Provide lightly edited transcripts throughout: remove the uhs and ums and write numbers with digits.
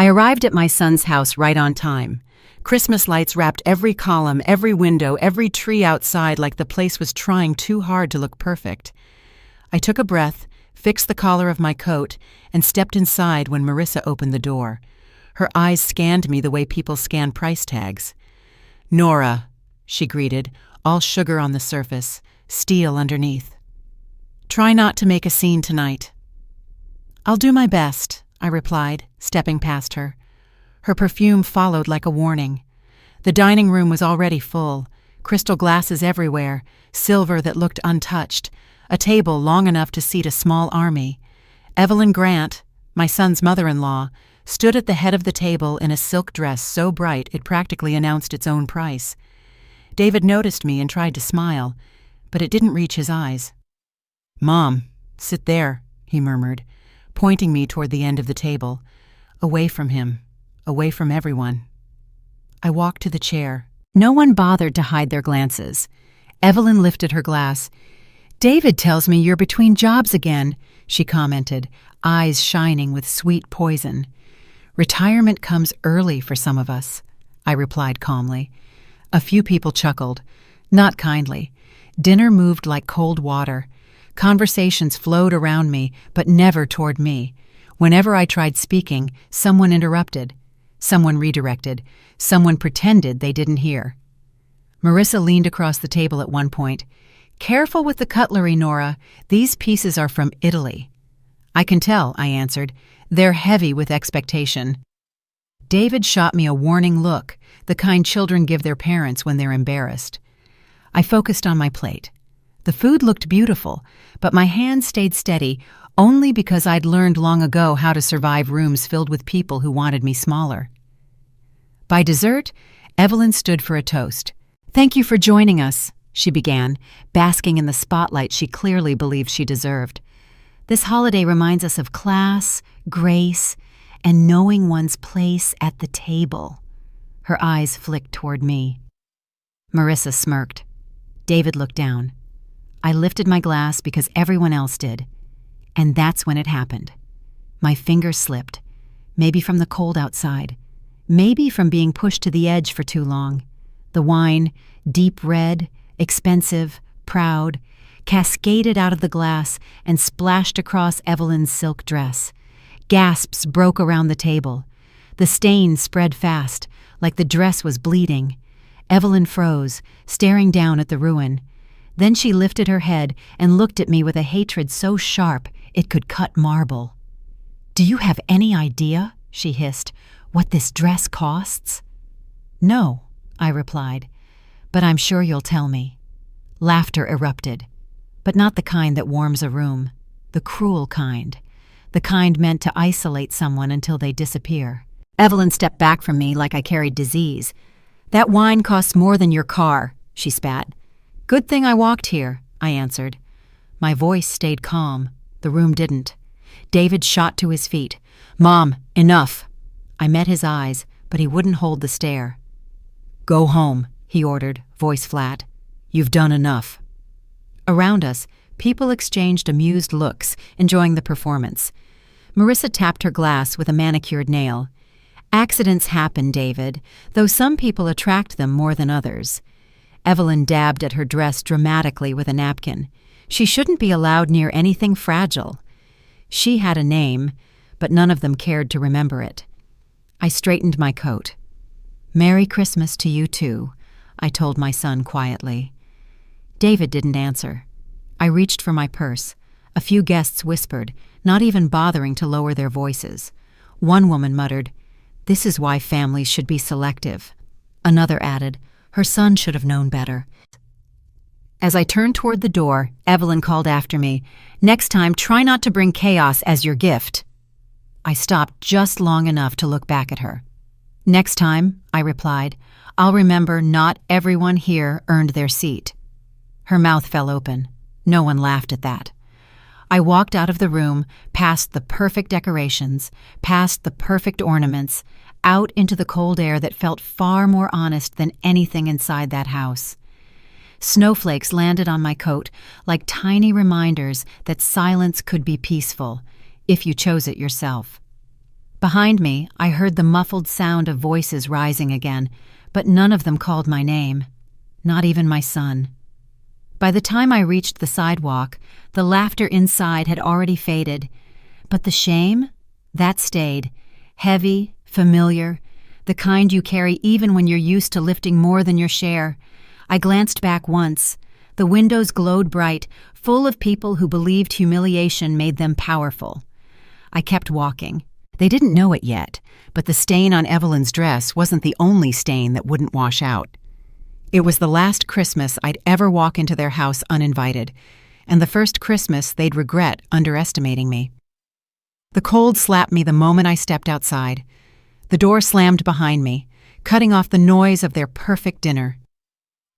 I arrived at my son's house right on time. Christmas lights wrapped every column, every window, every tree outside like the place was trying too hard to look perfect. I took a breath, fixed the collar of my coat, and stepped inside when Marissa opened the door. Her eyes scanned me the way people scan price tags. "Nora," she greeted, all sugar on the surface, steel underneath. "Try not to make a scene tonight." "I'll do my best," I replied, stepping past her. Her perfume followed like a warning. The dining room was already full, crystal glasses everywhere, silver that looked untouched, a table long enough to seat a small army. Evelyn Grant, my son's mother-in-law, stood at the head of the table in a silk dress so bright it practically announced its own price. David noticed me and tried to smile, but it didn't reach his eyes. "Mom, sit there," he murmured, pointing me toward the end of the table, away from him, away from everyone. I walked to the chair. No one bothered to hide their glances. Evelyn lifted her glass. "David tells me you're between jobs again," she commented, eyes shining with sweet poison. "Retirement comes early for some of us," I replied calmly. A few people chuckled, not kindly. Dinner moved like cold water. Conversations flowed around me, but never toward me. Whenever I tried speaking, someone interrupted. Someone redirected. Someone pretended they didn't hear. Marissa leaned across the table at one point. "Careful with the cutlery, Nora. These pieces are from Italy." "I can tell," I answered. "They're heavy with expectation." David shot me a warning look, the kind children give their parents when they're embarrassed. I focused on my plate. The food looked beautiful, but my hand stayed steady only because I'd learned long ago how to survive rooms filled with people who wanted me smaller. By dessert, Evelyn stood for a toast. "Thank you for joining us," she began, basking in the spotlight she clearly believed she deserved. "This holiday reminds us of class, grace, and knowing one's place at the table." Her eyes flicked toward me. Marissa smirked. David looked down. I lifted my glass because everyone else did. And that's when it happened. My fingers slipped, maybe from the cold outside, maybe from being pushed to the edge for too long. The wine, deep red, expensive, proud, cascaded out of the glass and splashed across Evelyn's silk dress. Gasps broke around the table. The stain spread fast, like the dress was bleeding. Evelyn froze, staring down at the ruin. Then she lifted her head and looked at me with a hatred so sharp it could cut marble. "Do you have any idea," she hissed, "what this dress costs?" "No," I replied, "but I'm sure you'll tell me." Laughter erupted, but not the kind that warms a room, the cruel kind, the kind meant to isolate someone until they disappear. Evelyn stepped back from me like I carried disease. "That wine costs more than your car," she spat. "Good thing I walked here," I answered. My voice stayed calm. The room didn't. David shot to his feet. "Mom, enough." I met his eyes, but he wouldn't hold the stare. "Go home," he ordered, voice flat. "You've done enough." Around us, people exchanged amused looks, enjoying the performance. Marissa tapped her glass with a manicured nail. "Accidents happen, David, though some people attract them more than others." Evelyn dabbed at her dress dramatically with a napkin. She shouldn't be allowed near anything fragile. She had a name, but none of them cared to remember it. I straightened my coat. "Merry Christmas to you too," I told my son quietly. David didn't answer. I reached for my purse. A few guests whispered, not even bothering to lower their voices. One woman muttered, "This is why families should be selective." Another added, "Her son should have known better." As I turned toward the door, Evelyn called after me, "Next time, try not to bring chaos as your gift." I stopped just long enough to look back at her. "Next time," I replied, "I'll remember not everyone here earned their seat." Her mouth fell open. No one laughed at that. I walked out of the room, past the perfect decorations, past the perfect ornaments, out into the cold air that felt far more honest than anything inside that house. Snowflakes landed on my coat like tiny reminders that silence could be peaceful, if you chose it yourself. Behind me, I heard the muffled sound of voices rising again, but none of them called my name, not even my son. By the time I reached the sidewalk, the laughter inside had already faded, but the shame, that stayed, heavy, familiar, the kind you carry even when you're used to lifting more than your share. I glanced back once. The windows glowed bright, full of people who believed humiliation made them powerful. I kept walking. They didn't know it yet, but the stain on Evelyn's dress wasn't the only stain that wouldn't wash out. It was the last Christmas I'd ever walk into their house uninvited, and the first Christmas they'd regret underestimating me. The cold slapped me the moment I stepped outside. The door slammed behind me, cutting off the noise of their perfect dinner.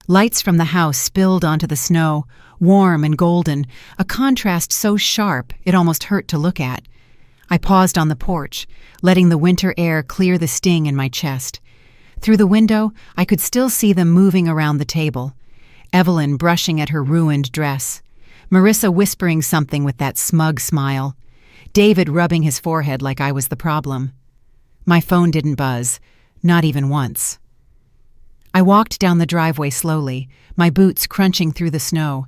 Lights from the house spilled onto the snow, warm and golden, a contrast so sharp it almost hurt to look at. I paused on the porch, letting the winter air clear the sting in my chest. Through the window, I could still see them moving around the table. Evelyn brushing at her ruined dress. Marissa whispering something with that smug smile. David rubbing his forehead like I was the problem. My phone didn't buzz, not even once. I walked down the driveway slowly, my boots crunching through the snow.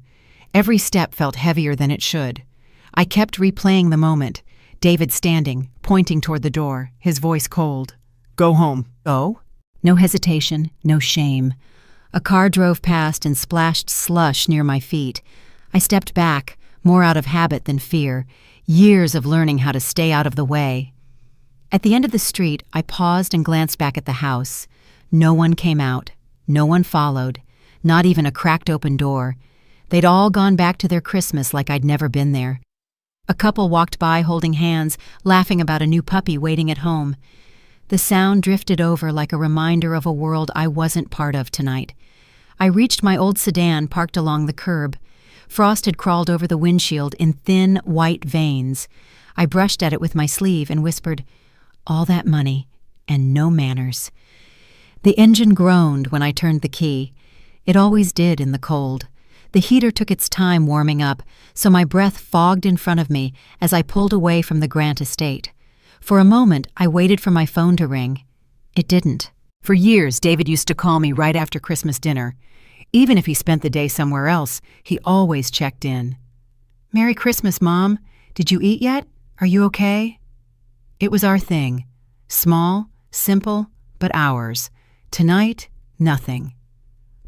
Every step felt heavier than it should. I kept replaying the moment. David standing, pointing toward the door, his voice cold. "Go home." "Go?" No hesitation, no shame. A car drove past and splashed slush near my feet. I stepped back, more out of habit than fear, years of learning how to stay out of the way. At the end of the street, I paused and glanced back at the house. No one came out. No one followed. Not even a cracked open door. They'd all gone back to their Christmas like I'd never been there. A couple walked by holding hands, laughing about a new puppy waiting at home. The sound drifted over like a reminder of a world I wasn't part of tonight. I reached my old sedan parked along the curb. Frost had crawled over the windshield in thin, white veins. I brushed at it with my sleeve and whispered, "All that money, and no manners." The engine groaned when I turned the key. It always did in the cold. The heater took its time warming up, so my breath fogged in front of me as I pulled away from the Grant estate. For a moment, I waited for my phone to ring. It didn't. For years, David used to call me right after Christmas dinner. Even if he spent the day somewhere else, he always checked in. "Merry Christmas, Mom. Did you eat yet? Are you okay?" It was our thing. Small, simple, but ours. Tonight, nothing.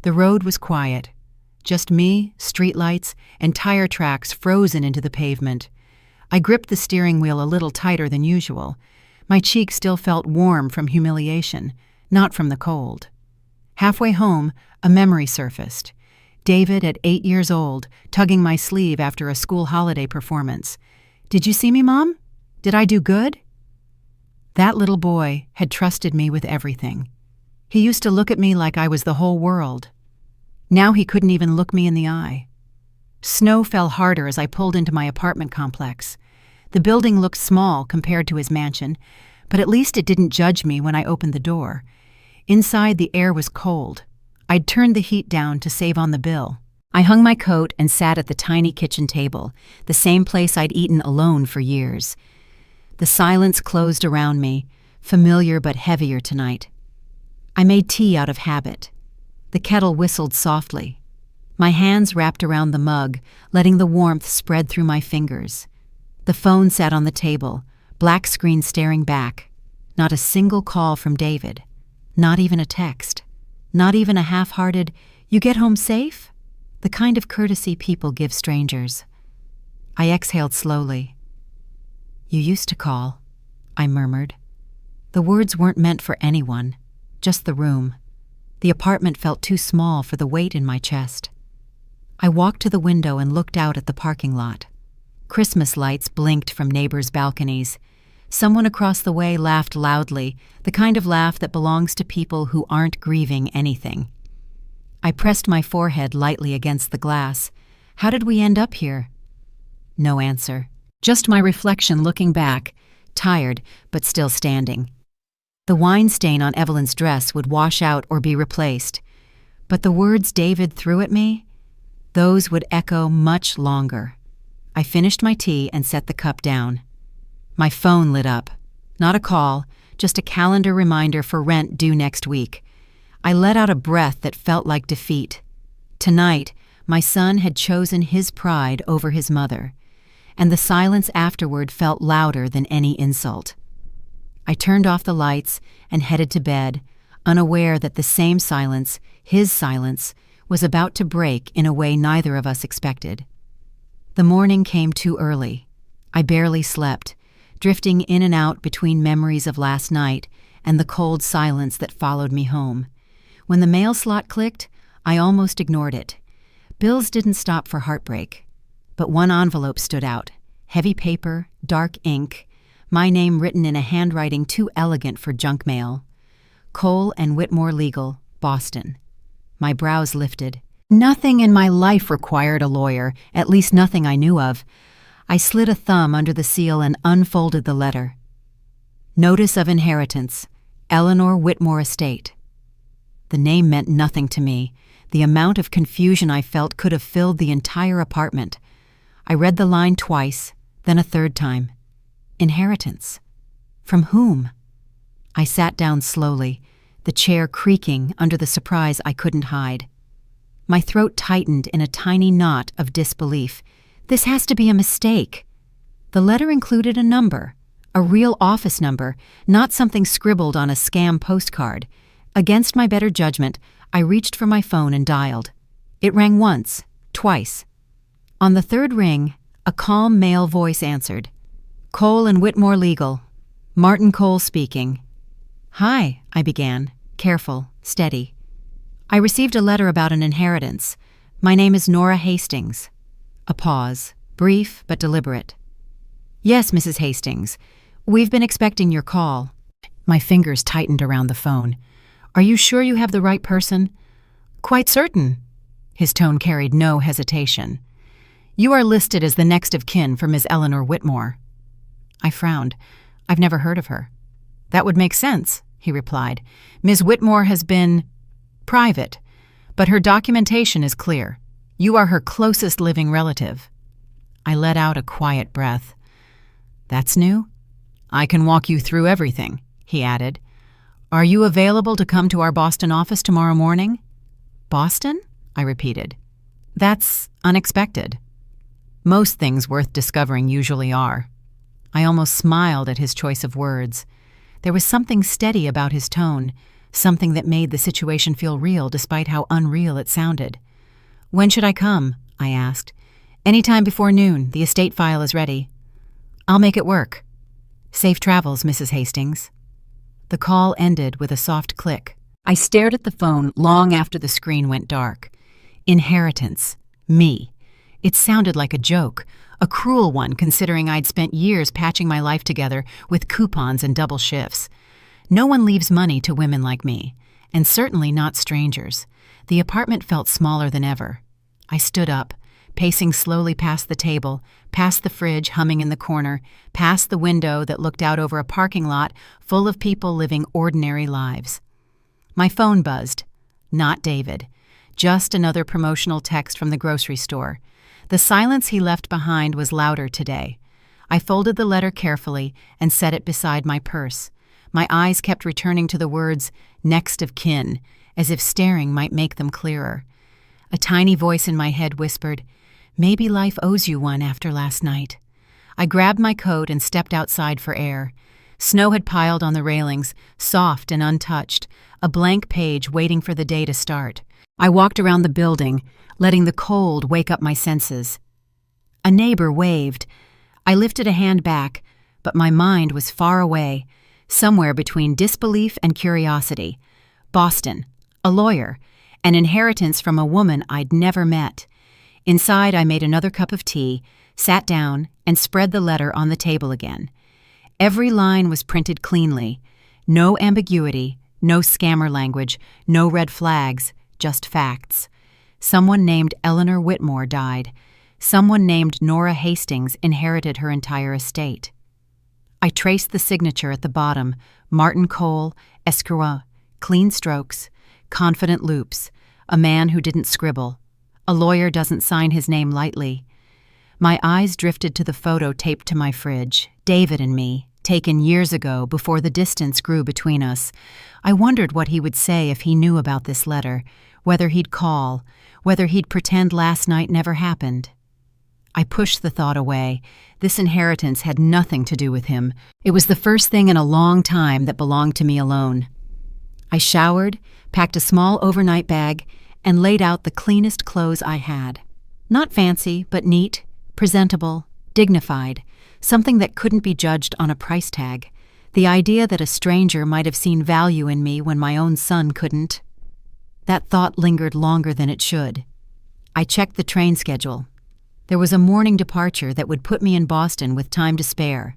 The road was quiet. Just me, streetlights, and tire tracks frozen into the pavement. I gripped the steering wheel a little tighter than usual. My cheek still felt warm from humiliation, not from the cold. Halfway home, a memory surfaced. David at 8 years old, tugging my sleeve after a school holiday performance. "Did you see me, Mom? Did I do good?" That little boy had trusted me with everything. He used to look at me like I was the whole world. Now he couldn't even look me in the eye. Snow fell harder as I pulled into my apartment complex. The building looked small compared to his mansion, but at least it didn't judge me when I opened the door. Inside, the air was cold. I'd turned the heat down to save on the bill. I hung my coat and sat at the tiny kitchen table, the same place I'd eaten alone for years. The silence closed around me, familiar but heavier tonight. I made tea out of habit. The kettle whistled softly. My hands wrapped around the mug, letting the warmth spread through my fingers. The phone sat on the table, black screen staring back. Not a single call from David. Not even a text. Not even a half-hearted, "You get home safe?" The kind of courtesy people give strangers. I exhaled slowly. "You used to call," I murmured. The words weren't meant for anyone, just the room. The apartment felt too small for the weight in my chest. I walked to the window and looked out at the parking lot. Christmas lights blinked from neighbors' balconies. Someone across the way laughed loudly, the kind of laugh that belongs to people who aren't grieving anything. I pressed my forehead lightly against the glass. How did we end up here? No answer. Just my reflection looking back, tired but still standing. The wine stain on Evelyn's dress would wash out or be replaced. But the words David threw at me, those would echo much longer. I finished my tea and set the cup down. My phone lit up. Not a call, just a calendar reminder for rent due next week. I let out a breath that felt like defeat. Tonight, my son had chosen his pride over his mother, and the silence afterward felt louder than any insult. I turned off the lights and headed to bed, unaware that the same silence, his silence, was about to break in a way neither of us expected. The morning came too early. I barely slept, drifting in and out between memories of last night and the cold silence that followed me home. When the mail slot clicked, I almost ignored it. Bills didn't stop for heartbreak. But one envelope stood out. Heavy paper, dark ink, my name written in a handwriting too elegant for junk mail. Cole and Whitmore Legal, Boston. My brows lifted. Nothing in my life required a lawyer, at least nothing I knew of. I slid a thumb under the seal and unfolded the letter. Notice of inheritance, Eleanor Whitmore Estate. The name meant nothing to me. The amount of confusion I felt could have filled the entire apartment. I read the line twice, then a third time. Inheritance. From whom? I sat down slowly, the chair creaking under the surprise I couldn't hide. My throat tightened in a tiny knot of disbelief. This has to be a mistake. The letter included a number, a real office number, not something scribbled on a scam postcard. Against my better judgment, I reached for my phone and dialed. It rang once, twice. On the third ring, a calm male voice answered. Cole and Whitmore Legal. Martin Cole speaking. Hi, I began, careful, steady. I received a letter about an inheritance. My name is Nora Hastings. A pause, brief but deliberate. Yes, Mrs. Hastings. We've been expecting your call. My fingers tightened around the phone. Are you sure you have the right person? Quite certain. His tone carried no hesitation. You are listed as the next of kin for Ms. Eleanor Whitmore. I frowned. I've never heard of her. That would make sense, he replied. Ms. Whitmore has been private, but her documentation is clear. You are her closest living relative. I let out a quiet breath. That's new? I can walk you through everything, he added. Are you available to come to our Boston office tomorrow morning? Boston? I repeated. That's unexpected. Most things worth discovering usually are. I almost smiled at his choice of words. There was something steady about his tone, something that made the situation feel real despite how unreal it sounded. When should I come? I asked. Anytime before noon. The estate file is ready. I'll make it work. Safe travels, Mrs. Hastings. The call ended with a soft click. I stared at the phone long after the screen went dark. Inheritance. Me. It sounded like a joke, a cruel one considering I'd spent years patching my life together with coupons and double shifts. No one leaves money to women like me, and certainly not strangers. The apartment felt smaller than ever. I stood up, pacing slowly past the table, past the fridge humming in the corner, past the window that looked out over a parking lot full of people living ordinary lives. My phone buzzed. Not David. Just another promotional text from the grocery store. The silence he left behind was louder today. I folded the letter carefully and set it beside my purse. My eyes kept returning to the words, next of kin, as if staring might make them clearer. A tiny voice in my head whispered, maybe life owes you one after last night. I grabbed my coat and stepped outside for air. Snow had piled on the railings, soft and untouched, a blank page waiting for the day to start. I walked around the building, letting the cold wake up my senses. A neighbor waved. I lifted a hand back, but my mind was far away, somewhere between disbelief and curiosity. Boston, a lawyer, an inheritance from a woman I'd never met. Inside, I made another cup of tea, sat down, and spread the letter on the table again. Every line was printed cleanly. No ambiguity, no scammer language, no red flags, just facts. Someone named Eleanor Whitmore died. Someone named Nora Hastings inherited her entire estate. I traced the signature at the bottom, Martin Cole, Escroix, clean strokes, confident loops, a man who didn't scribble. A lawyer doesn't sign his name lightly. My eyes drifted to the photo taped to my fridge, David and me, taken years ago before the distance grew between us. I wondered what he would say if he knew about this letter, whether he'd call, whether he'd pretend last night never happened. I pushed the thought away. This inheritance had nothing to do with him. It was the first thing in a long time that belonged to me alone. I showered, packed a small overnight bag, and laid out the cleanest clothes I had. Not fancy, but neat, presentable, dignified, something that couldn't be judged on a price tag. The idea that a stranger might have seen value in me when my own son couldn't. That thought lingered longer than it should. I checked the train schedule. There was a morning departure that would put me in Boston with time to spare.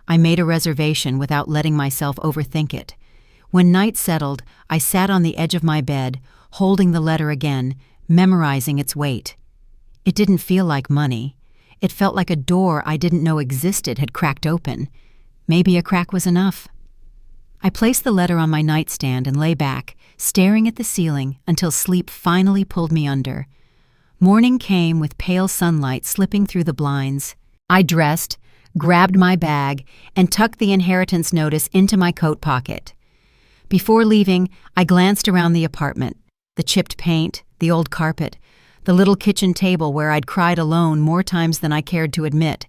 I made a reservation without letting myself overthink it. When night settled, I sat on the edge of my bed, holding the letter again, memorizing its weight. It didn't feel like money. It felt like a door I didn't know existed had cracked open. Maybe a crack was enough. I placed the letter on my nightstand and lay back, staring at the ceiling until sleep finally pulled me under. Morning came with pale sunlight slipping through the blinds. I dressed, grabbed my bag, and tucked the inheritance notice into my coat pocket. Before leaving, I glanced around the apartment, the chipped paint, the old carpet, the little kitchen table where I'd cried alone more times than I cared to admit.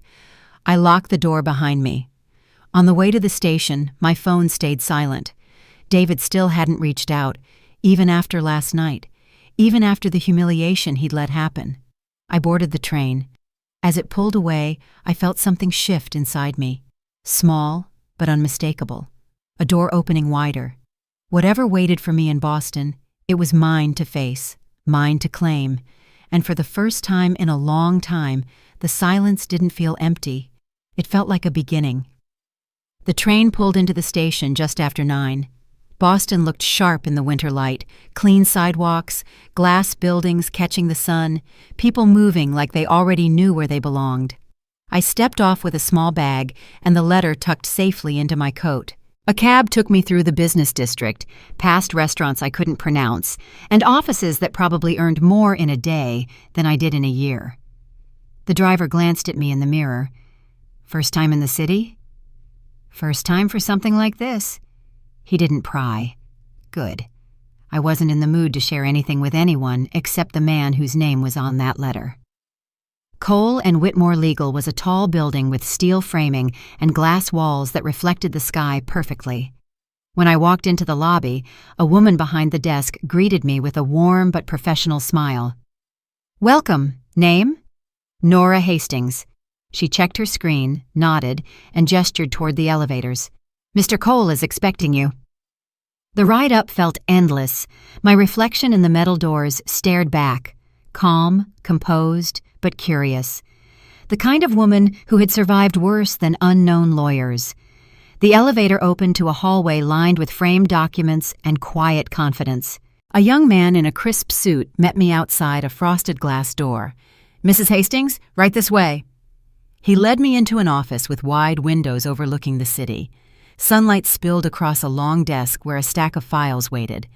I locked the door behind me. On the way to the station, my phone stayed silent. David still hadn't reached out, even after last night, even after the humiliation he'd let happen. I boarded the train. As it pulled away, I felt something shift inside me. Small, but unmistakable. A door opening wider. Whatever waited for me in Boston, it was mine to face, mine to claim. And for the first time in a long time, the silence didn't feel empty. It felt like a beginning. The train pulled into the station just after 9. Boston looked sharp in the winter light, clean sidewalks, glass buildings catching the sun, people moving like they already knew where they belonged. I stepped off with a small bag and the letter tucked safely into my coat. A cab took me through the business district, past restaurants I couldn't pronounce, and offices that probably earned more in a day than I did in a year. The driver glanced at me in the mirror. First time in the city? First time for something like this. He didn't pry. Good. I wasn't in the mood to share anything with anyone except the man whose name was on that letter. Cole and Whitmore Legal was a tall building with steel framing and glass walls that reflected the sky perfectly. When I walked into the lobby, a woman behind the desk greeted me with a warm but professional smile. "Welcome. Name?" "Nora Hastings." She checked her screen, nodded, and gestured toward the elevators. "Mr. Cole is expecting you." The ride up felt endless. My reflection in the metal doors stared back, calm, composed, but curious. The kind of woman who had survived worse than unknown lawyers. The elevator opened to a hallway lined with framed documents and quiet confidence. A young man in a crisp suit met me outside a frosted glass door. "Mrs. Hastings, right this way." He led me into an office with wide windows overlooking the city. Sunlight spilled across a long desk where a stack of files waited.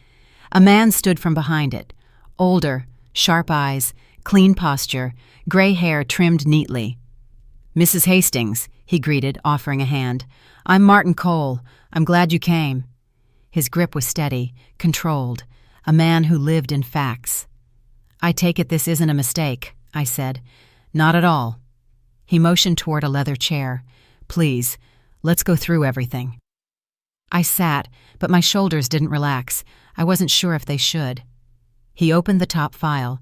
A man stood from behind it. Older, sharp eyes, clean posture, gray hair trimmed neatly. "Mrs. Hastings," he greeted, offering a hand. "I'm Martin Cole. I'm glad you came." His grip was steady, controlled, a man who lived in facts. "I take it this isn't a mistake," I said. "Not at all." He motioned toward a leather chair. "Please, let's go through everything." I sat, but my shoulders didn't relax. I wasn't sure if they should. He opened the top file.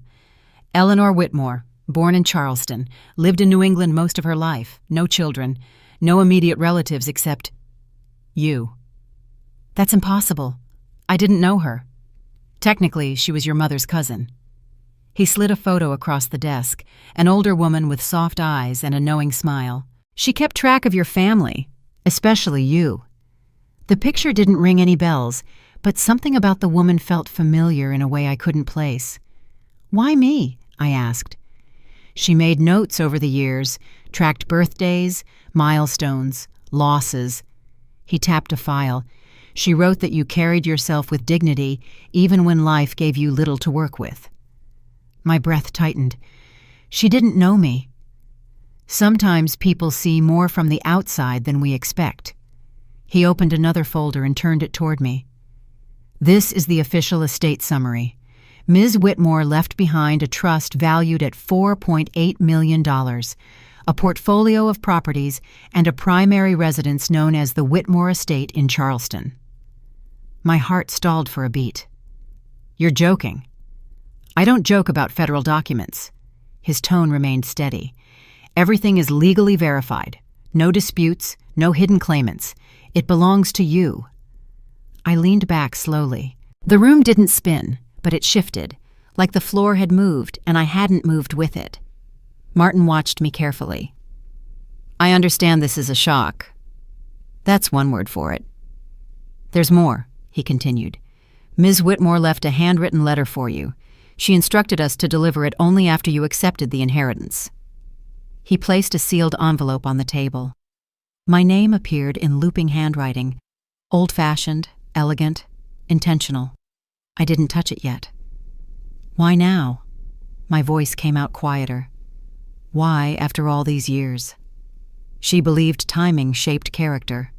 "Eleanor Whitmore, born in Charleston, lived in New England most of her life, no children, no immediate relatives except you." "That's impossible. I didn't know her." "Technically, she was your mother's cousin." He slid a photo across the desk, an older woman with soft eyes and a knowing smile. "She kept track of your family, especially you." The picture didn't ring any bells, but something about the woman felt familiar in a way I couldn't place. "Why me?" I asked. She made notes over the years, tracked birthdays, milestones, losses. He tapped a file. "She wrote that you carried yourself with dignity even when life gave you little to work with." My breath tightened. She didn't know me. Sometimes people see more from the outside than we expect. He opened another folder and turned it toward me. This is the official estate summary. Ms. Whitmore left behind a trust valued at $4.8 million, a portfolio of properties, and a primary residence known as the Whitmore Estate in Charleston. My heart stalled for a beat. You're joking. I don't joke about federal documents. His tone remained steady. Everything is legally verified. No disputes, no hidden claimants. It belongs to you. I leaned back slowly. The room didn't spin, but it shifted, like the floor had moved and I hadn't moved with it. Martin watched me carefully. I understand this is a shock. That's one word for it. There's more, he continued. Ms. Whitmore left a handwritten letter for you. She instructed us to deliver it only after you accepted the inheritance. He placed a sealed envelope on the table. My name appeared in looping handwriting, old-fashioned, elegant, intentional. I didn't touch it yet. Why now? My voice came out quieter. Why after all these years? She believed timing shaped character.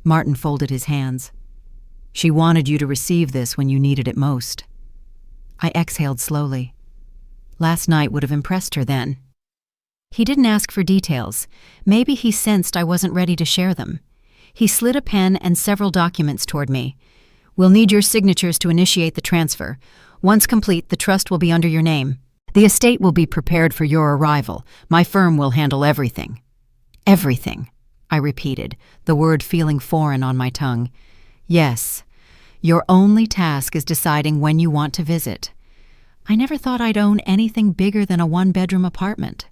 Martin folded his hands. She wanted you to receive this when you needed it most. I exhaled slowly. Last night would have impressed her then. He didn't ask for details. Maybe he sensed I wasn't ready to share them. He slid a pen and several documents toward me. We'll need your signatures to initiate the transfer. Once complete, the trust will be under your name. The estate will be prepared for your arrival. My firm will handle everything. Everything, I repeated, the word feeling foreign on my tongue. Yes, your only task is deciding when you want to visit. I never thought I'd own anything bigger than a one-bedroom apartment.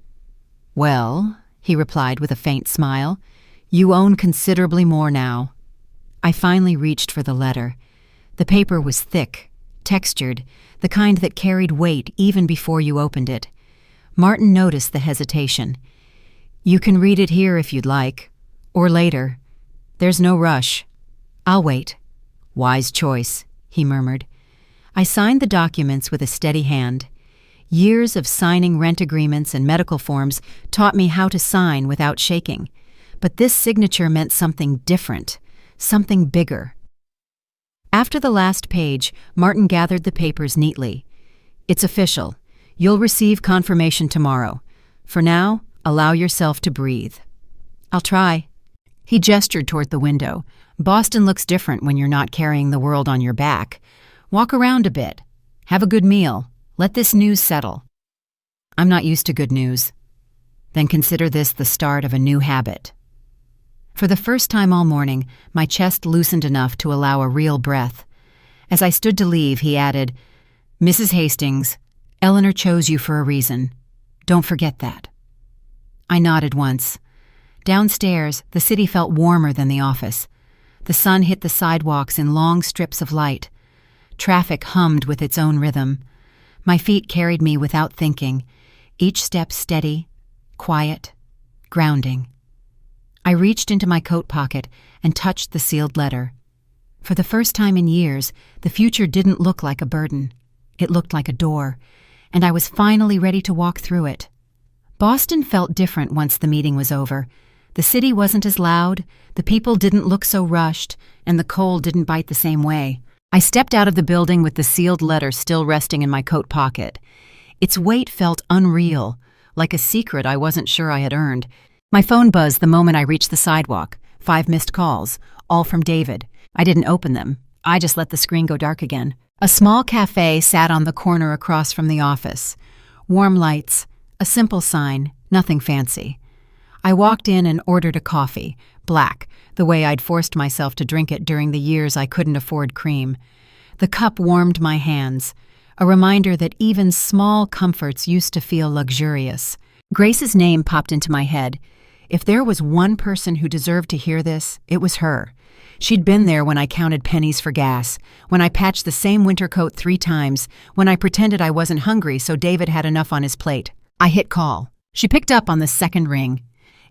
Well, he replied with a faint smile, you own considerably more now. I finally reached for the letter. The paper was thick, textured, the kind that carried weight even before you opened it. Martin noticed the hesitation. You can read it here if you'd like, or later. There's no rush. I'll wait. Wise choice, he murmured. I signed the documents with a steady hand. Years of signing rent agreements and medical forms taught me how to sign without shaking. But this signature meant something different, something bigger. After the last page, Martin gathered the papers neatly. It's official. You'll receive confirmation tomorrow. For now, allow yourself to breathe. I'll try. He gestured toward the window. Boston looks different when you're not carrying the world on your back. Walk around a bit. Have a good meal. Let this news settle. I'm not used to good news. Then consider this the start of a new habit. For the first time all morning, my chest loosened enough to allow a real breath. As I stood to leave, he added, Mrs. Hastings, Eleanor chose you for a reason. Don't forget that. I nodded once. Downstairs, the city felt warmer than the office. The sun hit the sidewalks in long strips of light. Traffic hummed with its own rhythm. My feet carried me without thinking, each step steady, quiet, grounding. I reached into my coat pocket and touched the sealed letter. For the first time in years, the future didn't look like a burden. It looked like a door, and I was finally ready to walk through it. Boston felt different once the meeting was over. The city wasn't as loud, the people didn't look so rushed, and the cold didn't bite the same way. I stepped out of the building with the sealed letter still resting in my coat pocket. Its weight felt unreal, like a secret I wasn't sure I had earned. My phone buzzed the moment I reached the sidewalk. 5 missed calls, all from David. I didn't open them. I just let the screen go dark again. A small cafe sat on the corner across from the office. Warm lights, a simple sign, nothing fancy. I walked in and ordered a coffee, black, the way I'd forced myself to drink it during the years I couldn't afford cream. The cup warmed my hands, a reminder that even small comforts used to feel luxurious. Grace's name popped into my head. If there was one person who deserved to hear this, it was her. She'd been there when I counted pennies for gas, when I patched the same winter coat 3 times, when I pretended I wasn't hungry so David had enough on his plate. I hit call. She picked up on the second ring.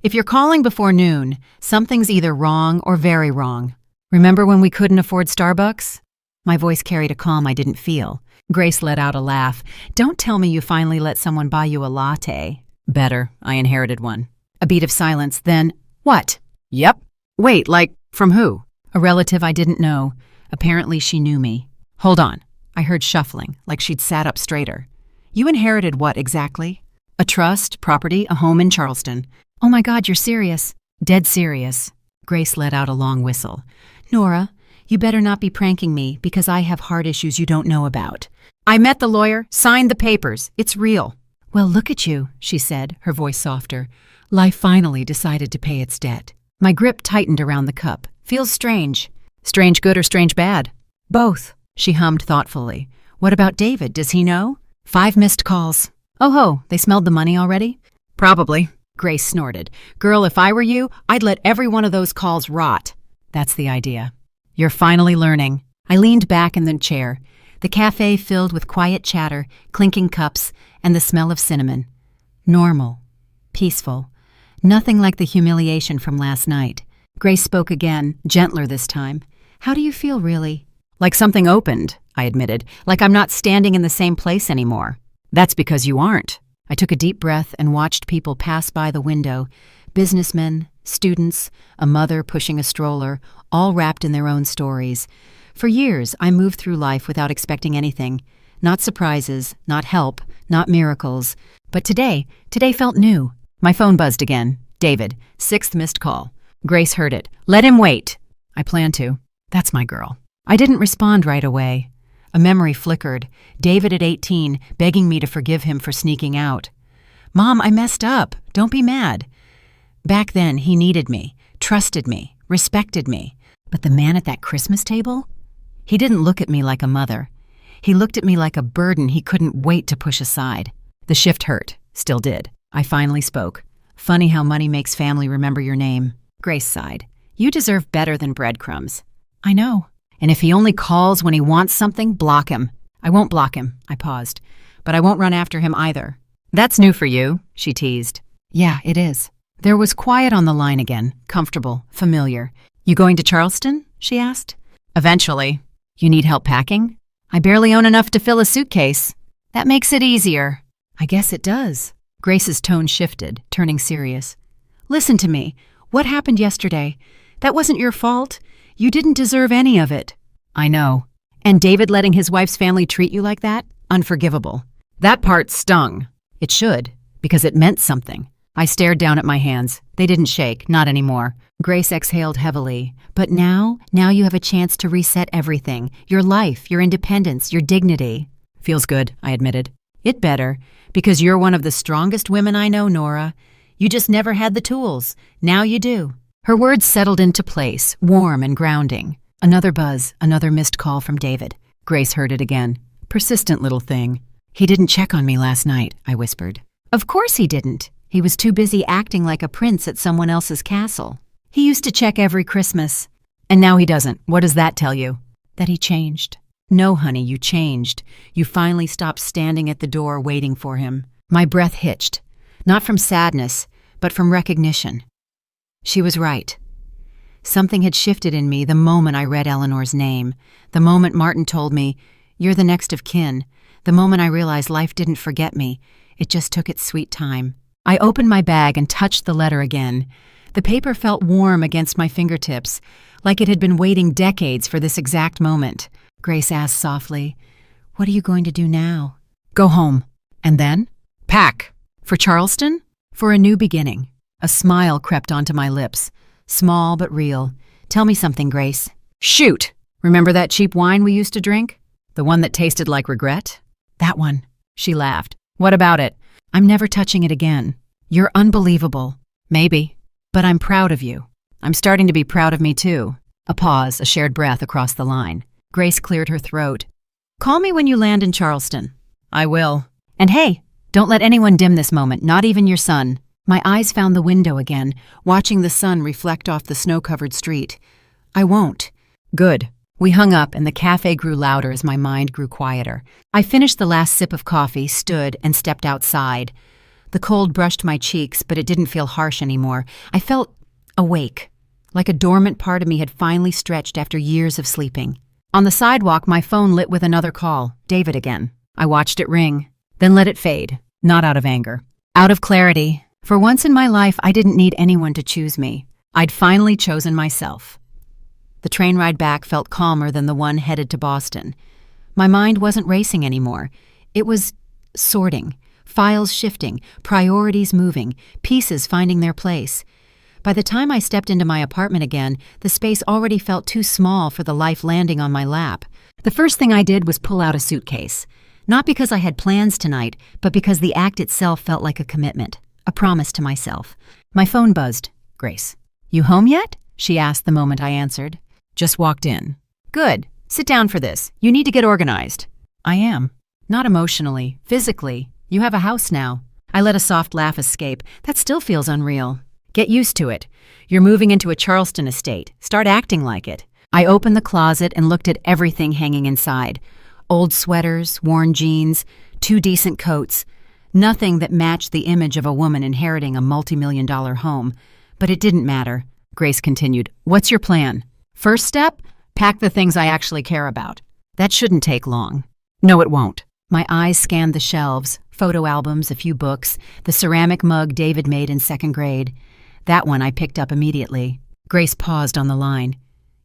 If you're calling before noon, something's either wrong or very wrong. Remember when we couldn't afford Starbucks? My voice carried a calm I didn't feel. Grace let out a laugh. Don't tell me you finally let someone buy you a latte. Better, I inherited one. A beat of silence, then, what? Yep. Wait, like, From who? A relative I didn't know. Apparently she knew me. Hold on. I heard shuffling, like she'd sat up straighter. You inherited what exactly? A trust, property, a home in Charleston. Oh my God, you're serious. Dead serious. Grace let out a long whistle. Nora, you better not be pranking me because I have heart issues you don't know about. I met the lawyer, signed the papers. It's real. Well, look at you, she said, her voice softer. Life finally decided to pay its debt. My grip tightened around the cup. Feels strange. Strange good or strange bad? Both, she hummed thoughtfully. What about David? Does he know? 5 missed calls. Oh ho, they smelled the money already? Probably. Grace snorted. Girl, if I were you, I'd let every one of those calls rot. That's the idea. You're finally learning. I leaned back in the chair. The cafe filled with quiet chatter, clinking cups, and the smell of cinnamon. Normal. Peaceful. Nothing like the humiliation from last night. Grace spoke again, gentler this time. How do you feel, really? Like something opened, I admitted. Like I'm not standing in the same place anymore. That's because you aren't. I took a deep breath and watched people pass by the window. Businessmen, students, a mother pushing a stroller, all wrapped in their own stories. For years, I moved through life without expecting anything. Not surprises, not help, not miracles. But today felt new. My phone buzzed again. David, 6th missed call. Grace heard it. Let him wait. I plan to. That's my girl. I didn't respond right away. A memory flickered. David at 18, begging me to forgive him for sneaking out. Mom, I messed up. Don't be mad. Back then, he needed me, trusted me, respected me. But the man at that Christmas table? He didn't look at me like a mother. He looked at me like a burden he couldn't wait to push aside. The shift hurt. Still did. I finally spoke. Funny how money makes family remember your name. Grace sighed. You deserve better than breadcrumbs. I know. And if he only calls when he wants something, block him. I won't block him, I paused. But I won't run after him either. That's new for you, she teased. Yeah, it is. There was quiet on the line again, comfortable, familiar. You going to Charleston? She asked. Eventually. You need help packing? I barely own enough to fill a suitcase. That makes it easier. I guess it does. Grace's tone shifted, turning serious. Listen to me. What happened yesterday? That wasn't your fault. You didn't deserve any of it. I know. And David letting his wife's family treat you like that? Unforgivable. That part stung. It should, because it meant something. I stared down at my hands. They didn't shake, not anymore. Grace exhaled heavily. But now you have a chance to reset everything. Your life, your independence, your dignity. Feels good, I admitted. It better, because you're one of the strongest women I know, Nora. You just never had the tools. Now you do. Her words settled into place, warm and grounding. Another buzz, another missed call from David. Grace heard it again. Persistent little thing. He didn't check on me last night, I whispered. Of course he didn't. He was too busy acting like a prince at someone else's castle. He used to check every Christmas. And now he doesn't. What does that tell you? That he changed. No, honey, you changed. You finally stopped standing at the door waiting for him. My breath hitched. Not from sadness, but from recognition. She was right. Something had shifted in me the moment I read Eleanor's name, the moment Martin told me, "You're the next of kin," the moment I realized life didn't forget me. It just took its sweet time. I opened my bag and touched the letter again. The paper felt warm against my fingertips, like it had been waiting decades for this exact moment. Grace asked softly, "What are you going to do now?" "Go home." "And then?" "Pack." "For Charleston?" "For a new beginning." A smile crept onto my lips, small but real. "Tell me something, Grace." "Shoot! Remember that cheap wine we used to drink? The one that tasted like regret?" "That one." She laughed. "What about it?" "I'm never touching it again." "You're unbelievable." "Maybe. But I'm proud of you." "I'm starting to be proud of me, too." A pause, a shared breath across the line. Grace cleared her throat. "Call me when you land in Charleston." "I will." "And hey, don't let anyone dim this moment, not even your son." My eyes found the window again, watching the sun reflect off the snow-covered street. "I won't." "Good." We hung up, and the cafe grew louder as my mind grew quieter. I finished the last sip of coffee, stood, and stepped outside. The cold brushed my cheeks, but it didn't feel harsh anymore. I felt awake, like a dormant part of me had finally stretched after years of sleeping. On the sidewalk, my phone lit with another call. David again. I watched it ring, then let it fade, not out of anger. Out of clarity. For once in my life, I didn't need anyone to choose me. I'd finally chosen myself. The train ride back felt calmer than the one headed to Boston. My mind wasn't racing anymore. It was sorting, files shifting, priorities moving, pieces finding their place. By the time I stepped into my apartment again, the space already felt too small for the life landing on my lap. The first thing I did was pull out a suitcase. Not because I had plans tonight, but because the act itself felt like a commitment, a promise to myself. My phone buzzed. Grace. "You home yet?" she asked the moment I answered. "Just walked in." "Good. Sit down for this. You need to get organized." "I am." "Not emotionally, physically. You have a house now." I let a soft laugh escape. That still feels unreal. "Get used to it. You're moving into a Charleston estate. Start acting like it." I opened the closet and looked at everything hanging inside. Old sweaters, worn jeans, 2 decent coats. Nothing that matched the image of a woman inheriting a multi-million-dollar home. But it didn't matter. Grace continued. "What's your plan?" "First step? Pack the things I actually care about." "That shouldn't take long." "No, it won't." My eyes scanned the shelves, photo albums, a few books, the ceramic mug David made in 2nd grade. That one I picked up immediately. Grace paused on the line.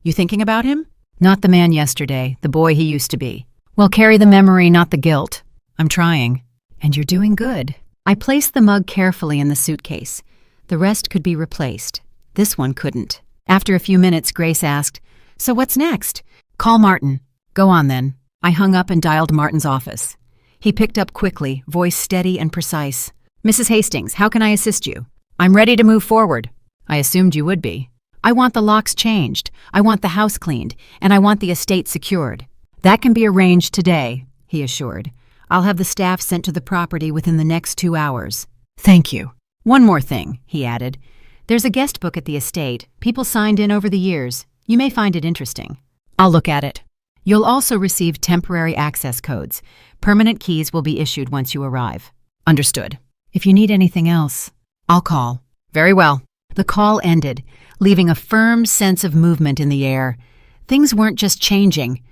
"You thinking about him?" "Not the man yesterday, the boy he used to be." "Well, carry the memory, not the guilt." "I'm trying." "And you're doing good." I placed the mug carefully in the suitcase. The rest could be replaced. This one couldn't. After a few minutes, Grace asked, "So what's next?" "Call Martin." "Go on then." I hung up and dialed Martin's office. He picked up quickly, voice steady and precise. "Mrs. Hastings, how can I assist you?" "I'm ready to move forward." "I assumed you would be." "I want the locks changed. I want the house cleaned. And I want the estate secured." "That can be arranged today," he assured. "I'll have the staff sent to the property within the next 2 hours." "Thank you." "One more thing," he added. "There's a guest book at the estate. People signed in over the years. You may find it interesting." "I'll look at it." "You'll also receive temporary access codes. Permanent keys will be issued once you arrive." "Understood." "If you need anything else, I'll call." "Very well." The call ended, leaving a firm sense of movement in the air. Things weren't just changing.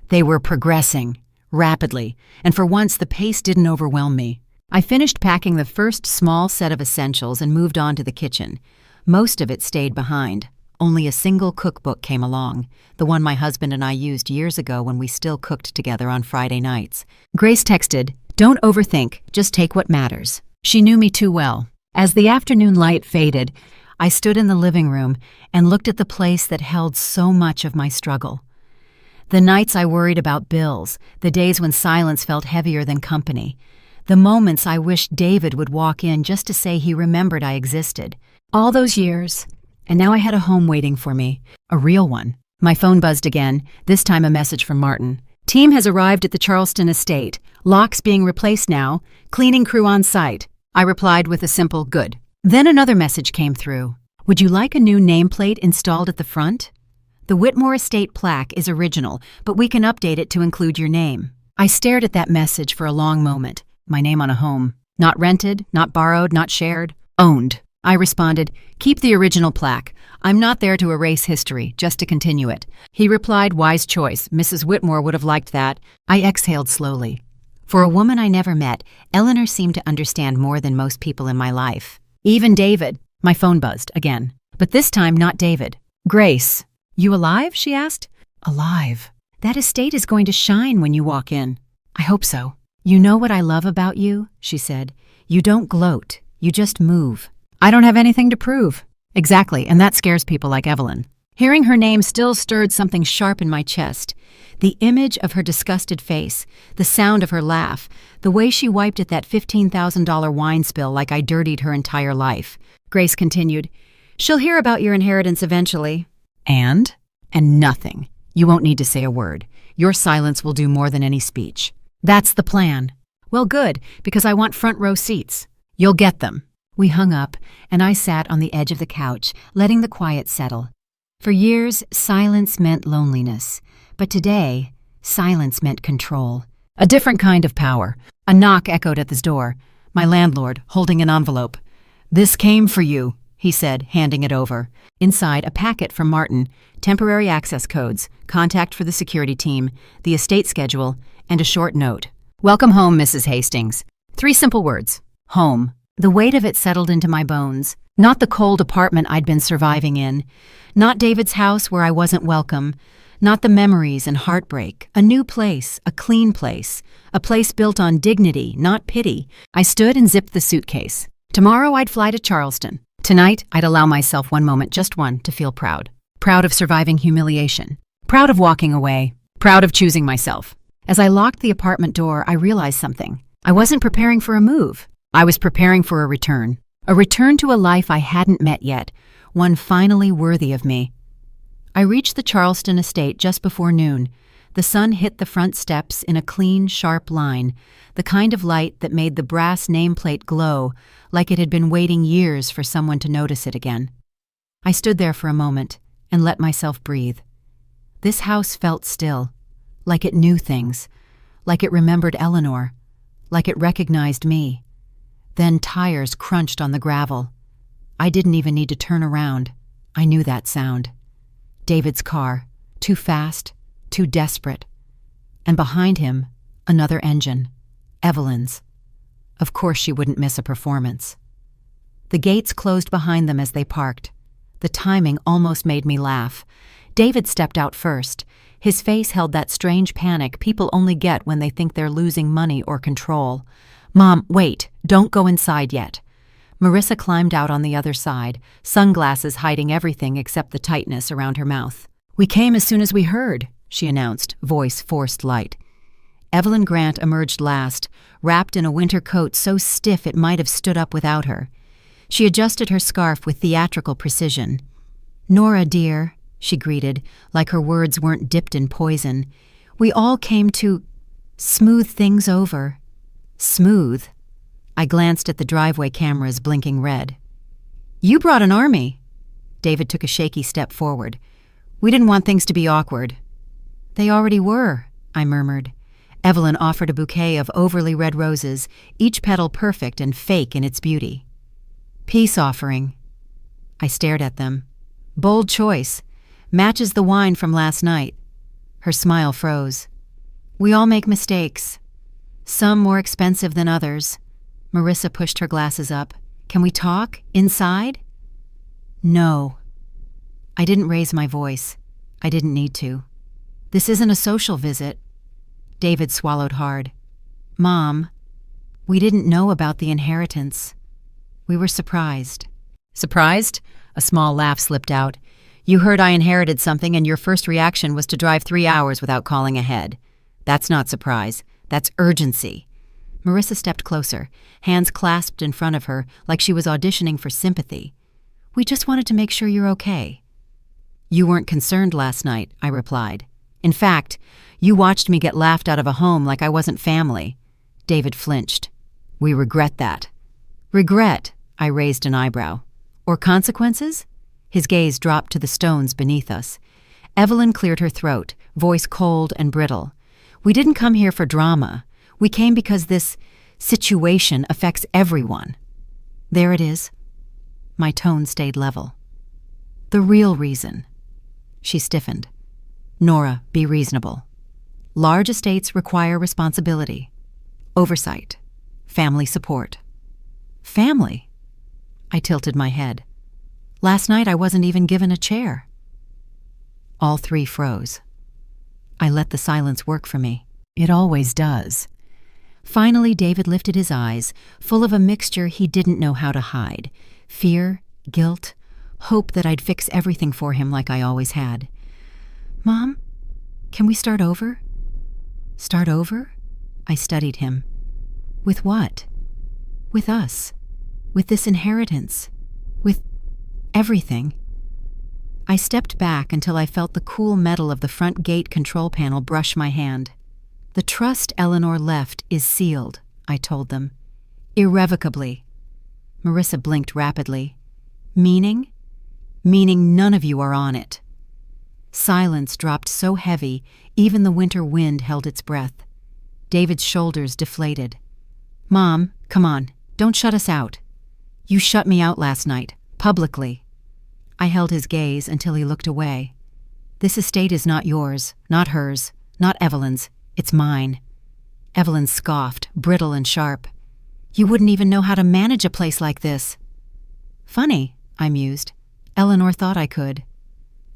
They were progressing, rapidly, and for once the pace didn't overwhelm me. I finished packing the first small set of essentials and moved on to the kitchen. Most of it stayed behind. Only a single cookbook came along, the one my husband and I used years ago when we still cooked together on Friday nights. Grace texted, "Don't overthink, just take what matters." She knew me too well. As the afternoon light faded, I stood in the living room and looked at the place that held so much of my struggle. The nights I worried about bills, the days when silence felt heavier than company, the moments I wished David would walk in just to say he remembered I existed. All those years, and now I had a home waiting for me, a real one. My phone buzzed again, this time a message from Martin. "Team has arrived at the Charleston estate. Locks being replaced now. Cleaning crew on site." I replied with a simple "good." Then another message came through. "Would you like a new nameplate installed at the front? The Whitmore Estate plaque is original, but we can update it to include your name." I stared at that message for a long moment. My name on a home. Not rented, not borrowed, not shared. Owned. I responded, "Keep the original plaque. I'm not there to erase history, just to continue it." He replied, "Wise choice. Mrs. Whitmore would have liked that." I exhaled slowly. For a woman I never met, Eleanor seemed to understand more than most people in my life. Even David. My phone buzzed again. But this time, not David. "Grace. You alive?" she asked. "Alive. That estate is going to shine when you walk in." "I hope so." "You know what I love about you?" she said. "You don't gloat. You just move." "I don't have anything to prove." "Exactly, and that scares people like Evelyn." Hearing her name still stirred something sharp in my chest. The image of her disgusted face, the sound of her laugh, the way she wiped at that $15,000 wine spill like I dirtied her entire life. Grace continued, "She'll hear about your inheritance eventually." And nothing. You won't need to say a word. Your silence will do more than any speech. "That's the plan." "Well, good, because I want front row seats." "You'll get them." We hung up, and I sat on the edge of the couch, letting the quiet settle. For years, silence meant loneliness. But today, silence meant control. A different kind of power. A knock echoed at the door. My landlord, holding an envelope. "This came for you," he said, handing it over. Inside, a packet from Martin, temporary access codes, contact for the security team, the estate schedule, and a short note. "Welcome home, Mrs. Hastings." 3 simple words. Home. The weight of it settled into my bones. Not the cold apartment I'd been surviving in. Not David's house where I wasn't welcome. Not the memories and heartbreak. A new place, a clean place. A place built on dignity, not pity. I stood and zipped the suitcase. Tomorrow I'd fly to Charleston. Tonight, I'd allow myself one moment, just one, to feel proud. Proud of surviving humiliation. Proud of walking away. Proud of choosing myself. As I locked the apartment door, I realized something. I wasn't preparing for a move. I was preparing for a return. A return to a life I hadn't met yet, one finally worthy of me. I reached the Charleston estate just before noon. The sun hit the front steps in a clean, sharp line, the kind of light that made the brass nameplate glow like it had been waiting years for someone to notice it again. I stood there for a moment and let myself breathe. This house felt still, like it knew things, like it remembered Eleanor, like it recognized me. Then tires crunched on the gravel. I didn't even need to turn around. I knew that sound. David's car, too fast, too desperate. And behind him, another engine, Evelyn's. Of course she wouldn't miss a performance. The gates closed behind them as they parked. The timing almost made me laugh. David stepped out first. His face held that strange panic people only get when they think they're losing money or control. "Mom, wait, don't go inside yet." Marissa climbed out on the other side, sunglasses hiding everything except the tightness around her mouth. "We came as soon as we heard," she announced, voice forced light. Evelyn Grant emerged last, wrapped in a winter coat so stiff it might have stood up without her. She adjusted her scarf with theatrical precision. "Nora, dear," she greeted, like her words weren't dipped in poison. "We all came to smooth things over." Smooth? I glanced at the driveway cameras blinking red. "You brought an army." David took a shaky step forward. "We didn't want things to be awkward." "They already were," I murmured. Evelyn offered a bouquet of overly red roses, each petal perfect and fake in its beauty. "Peace offering." I stared at them. "Bold choice. Matches the wine from last night." Her smile froze. "We all make mistakes. Some more expensive than others." Marissa pushed her glasses up. "Can we talk? Inside?" "No." I didn't raise my voice. I didn't need to. "This isn't a social visit." David swallowed hard. "Mom, we didn't know about the inheritance. We were surprised." "Surprised?" A small laugh slipped out. "You heard I inherited something and your first reaction was to drive 3 hours without calling ahead. That's not surprise. That's urgency." Marissa stepped closer, hands clasped in front of her like she was auditioning for sympathy. "We just wanted to make sure you're okay." "You weren't concerned last night," I replied. "In fact, you watched me get laughed out of a home like I wasn't family." David flinched. "We regret that." "Regret?" I raised an eyebrow. "Or consequences?" His gaze dropped to the stones beneath us. Evelyn cleared her throat, voice cold and brittle. "We didn't come here for drama. We came because this situation affects everyone." "There it is." My tone stayed level. "The real reason." She stiffened. "Nora, be reasonable. Large estates require responsibility, oversight, family support." "Family?" I tilted my head. "Last night I wasn't even given a chair." All three froze. I let the silence work for me. It always does. Finally, David lifted his eyes, full of a mixture he didn't know how to hide. Fear, guilt, hope that I'd fix everything for him like I always had. "Mom, can we start over?" "Start over?" I studied him. "With what?" "With us. With this inheritance. With everything." I stepped back until I felt the cool metal of the front gate control panel brush my hand. "The trust Eleanor left is sealed," I told them. "Irrevocably." Marissa blinked rapidly. "Meaning?" "Meaning none of you are on it." Silence dropped so heavy, even the winter wind held its breath. David's shoulders deflated. "Mom, come on, don't shut us out. You shut me out last night, publicly." I held his gaze until he looked away. "This estate is not yours, not hers, not Evelyn's. It's mine." Evelyn scoffed, brittle and sharp. "You wouldn't even know how to manage a place like this." Funny, I mused. Eleanor thought I could.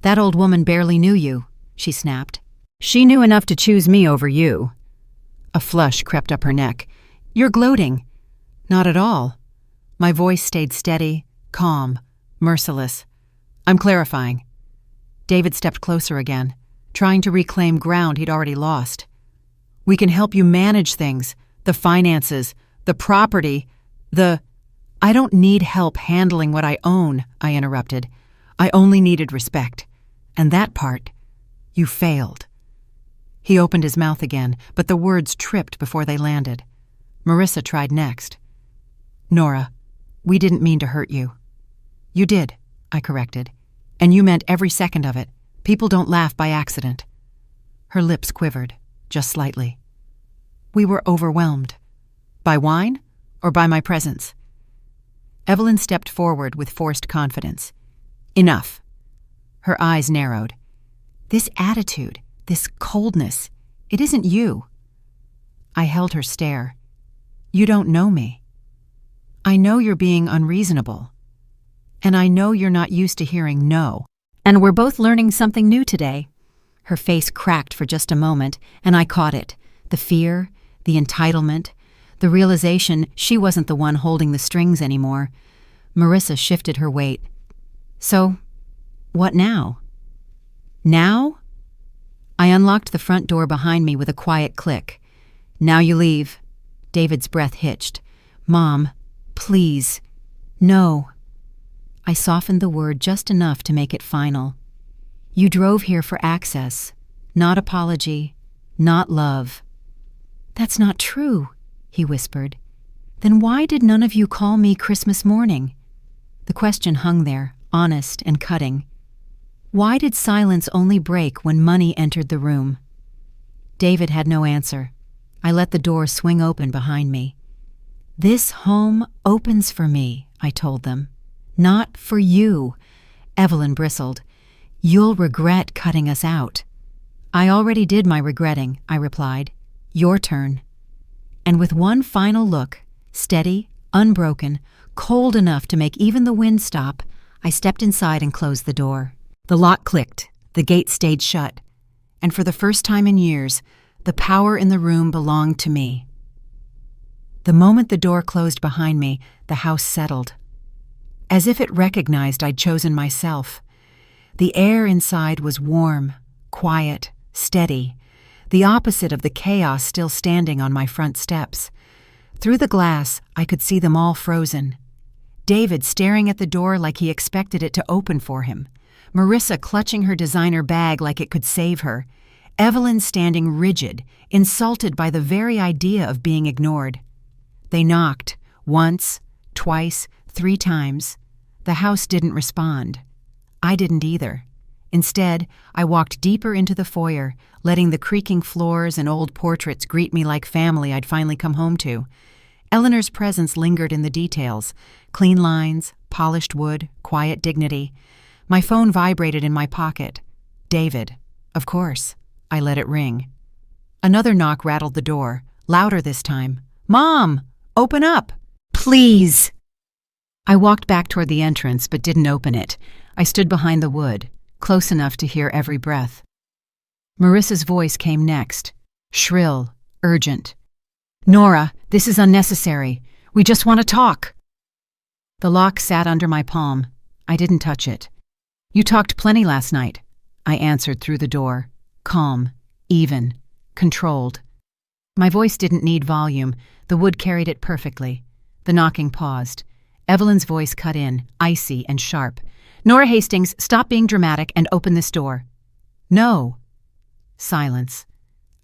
That old woman barely knew you, she snapped. She knew enough to choose me over you. A flush crept up her neck. You're gloating. Not at all. My voice stayed steady, calm, merciless. I'm clarifying. David stepped closer again, trying to reclaim ground he'd already lost. We can help you manage things, the finances, the property, I don't need help handling what I own, I interrupted. I only needed respect. And that part, you failed. He opened his mouth again, but the words tripped before they landed. Marissa tried next. Nora, we didn't mean to hurt you. You did, I corrected. And you meant every second of it. People don't laugh by accident. Her lips quivered, just slightly. We were overwhelmed. By wine or by my presence? Evelyn stepped forward with forced confidence. Enough. Her eyes narrowed. This attitude, this coldness, it isn't you. I held her stare. You don't know me. I know you're being unreasonable. And I know you're not used to hearing no. And we're both learning something new today. Her face cracked for just a moment, and I caught it. The fear, the entitlement, the realization she wasn't the one holding the strings anymore. Marissa shifted her weight. So, what now? Now? I unlocked the front door behind me with a quiet click. Now you leave. David's breath hitched. Mom, please. No. I softened the word just enough to make it final. You drove here for access, not apology, not love. That's not true, he whispered. Then why did none of you call me Christmas morning? The question hung there, honest and cutting. Why did silence only break when money entered the room? David had no answer. I let the door swing open behind me. This home opens for me, I told them. Not for you. Evelyn bristled. You'll regret cutting us out. I already did my regretting, I replied. Your turn. And with one final look, steady, unbroken, cold enough to make even the wind stop, I stepped inside and closed the door. The lock clicked, the gate stayed shut, and for the first time in years, the power in the room belonged to me. The moment the door closed behind me, the house settled. As if it recognized I'd chosen myself. The air inside was warm, quiet, steady, the opposite of the chaos still standing on my front steps. Through the glass, I could see them all frozen. David staring at the door like he expected it to open for him. Marissa clutching her designer bag like it could save her. Evelyn standing rigid, insulted by the very idea of being ignored. They knocked, once, twice, 3 times. The house didn't respond. I didn't either. Instead, I walked deeper into the foyer, letting the creaking floors and old portraits greet me like family I'd finally come home to. Eleanor's presence lingered in the details. Clean lines, polished wood, quiet dignity. My phone vibrated in my pocket. David. Of course. I let it ring. Another knock rattled the door, louder this time. Mom! Open up! Please! I walked back toward the entrance but didn't open it. I stood behind the wood, close enough to hear every breath. Marissa's voice came next, shrill, urgent. Nora, this is unnecessary. We just want to talk. The lock sat under my palm. I didn't touch it. You talked plenty last night, I answered through the door, calm, even, controlled. My voice didn't need volume. The wood carried it perfectly. The knocking paused. Evelyn's voice cut in, icy and sharp. Nora Hastings, stop being dramatic and open this door. No. Silence.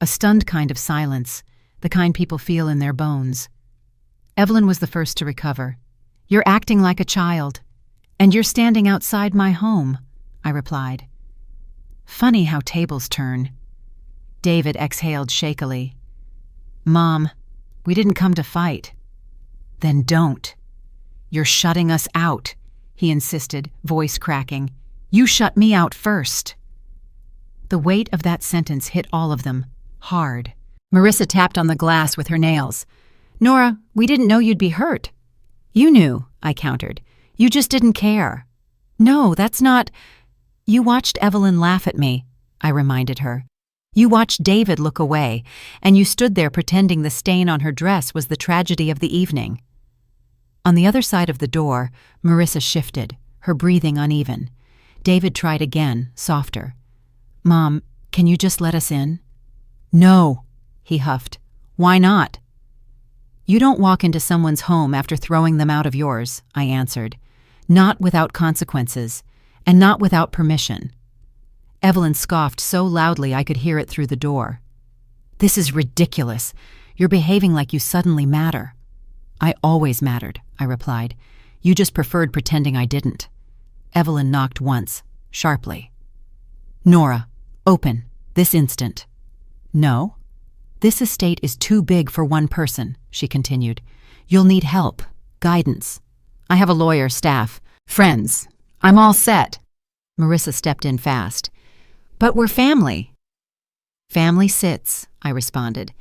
A stunned kind of silence, the kind people feel in their bones. Evelyn was the first to recover. You're acting like a child. And you're standing outside my home, I replied. Funny how tables turn. David exhaled shakily. Mom, we didn't come to fight. Then don't. You're shutting us out, he insisted, voice cracking. You shut me out first. The weight of that sentence hit all of them, hard. Marissa tapped on the glass with her nails. Nora, we didn't know you'd be hurt. You knew, I countered. You just didn't care." "No, that's not—" "You watched Evelyn laugh at me," I reminded her. "You watched David look away, and you stood there pretending the stain on her dress was the tragedy of the evening." On the other side of the door, Marissa shifted, her breathing uneven. David tried again, softer. "Mom, can you just let us in?" "No," he huffed. "Why not?" "You don't walk into someone's home after throwing them out of yours," I answered. "Not without consequences, and not without permission." Evelyn scoffed so loudly I could hear it through the door. "This is ridiculous. You're behaving like you suddenly matter." "I always mattered," I replied. "You just preferred pretending I didn't." Evelyn knocked once, sharply. "Nora, open, this instant." "No." "This estate is too big for one person," she continued. "You'll need help, guidance. I have a lawyer, staff, friends. I'm all set." Marissa stepped in fast. "But we're family." "Family sits," I responded.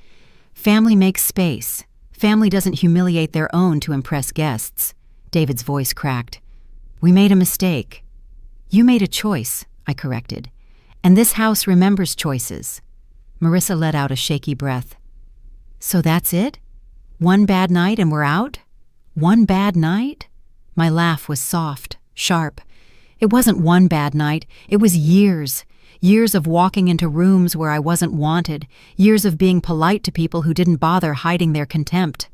"Family makes space. Family doesn't humiliate their own to impress guests." David's voice cracked. "We made a mistake." "You made a choice," I corrected. "And this house remembers choices." Marissa let out a shaky breath. "So that's it? One bad night and we're out? One bad night?" My laugh was soft, sharp. It wasn't one bad night. It was years. Years of walking into rooms where I wasn't wanted. Years of being polite to people who didn't bother hiding their contempt.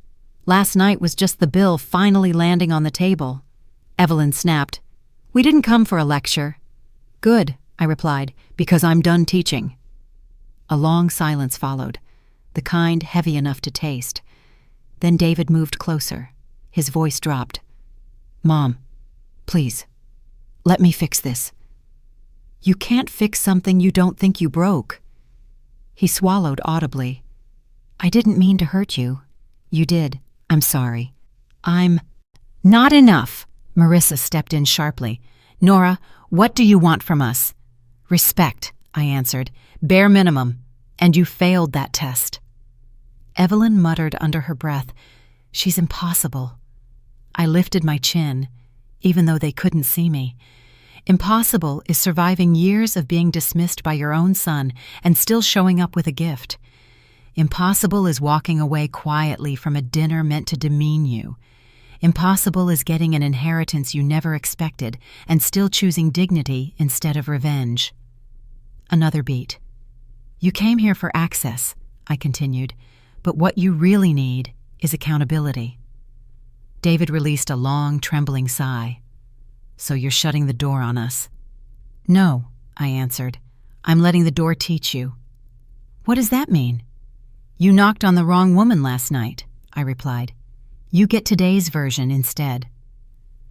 Last night was just the bill finally landing on the table. Evelyn snapped. "We didn't come for a lecture." "Good," I replied, "because I'm done teaching." A long silence followed, the kind heavy enough to taste. Then David moved closer. His voice dropped. "Mom, please, let me fix this." "You can't fix something you don't think you broke." He swallowed audibly. "I didn't mean to hurt you." "You did. I'm sorry." "I'm—" "Not enough!" Marissa stepped in sharply. "Nora, what do you want from us?" "Respect," I answered. "Bare minimum. And you failed that test." Evelyn muttered under her breath, "She's impossible." I lifted my chin, even though they couldn't see me. Impossible is surviving years of being dismissed by your own son and still showing up with a gift. Impossible is walking away quietly from a dinner meant to demean you. Impossible is getting an inheritance you never expected and still choosing dignity instead of revenge. Another beat. "You came here for access," I continued, "but what you really need is accountability." David released a long, trembling sigh. "So you're shutting the door on us?" "No," I answered. "I'm letting the door teach you." "What does that mean?" "You knocked on the wrong woman last night," I replied. "You get today's version instead."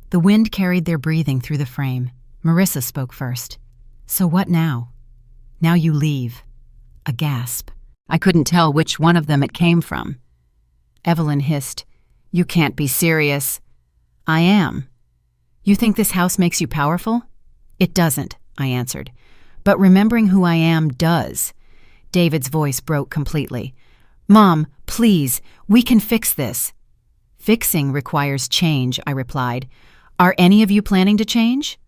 The wind carried their breathing through the frame. Marissa spoke first. "So what now?" "Now you leave." A gasp. I couldn't tell which one of them it came from. Evelyn hissed, "You can't be serious." "I am." "You think this house makes you powerful?" "It doesn't," I answered. "But remembering who I am does." David's voice broke completely. "Mom, please, we can fix this." "Fixing requires change," I replied. "Are any of you planning to change?"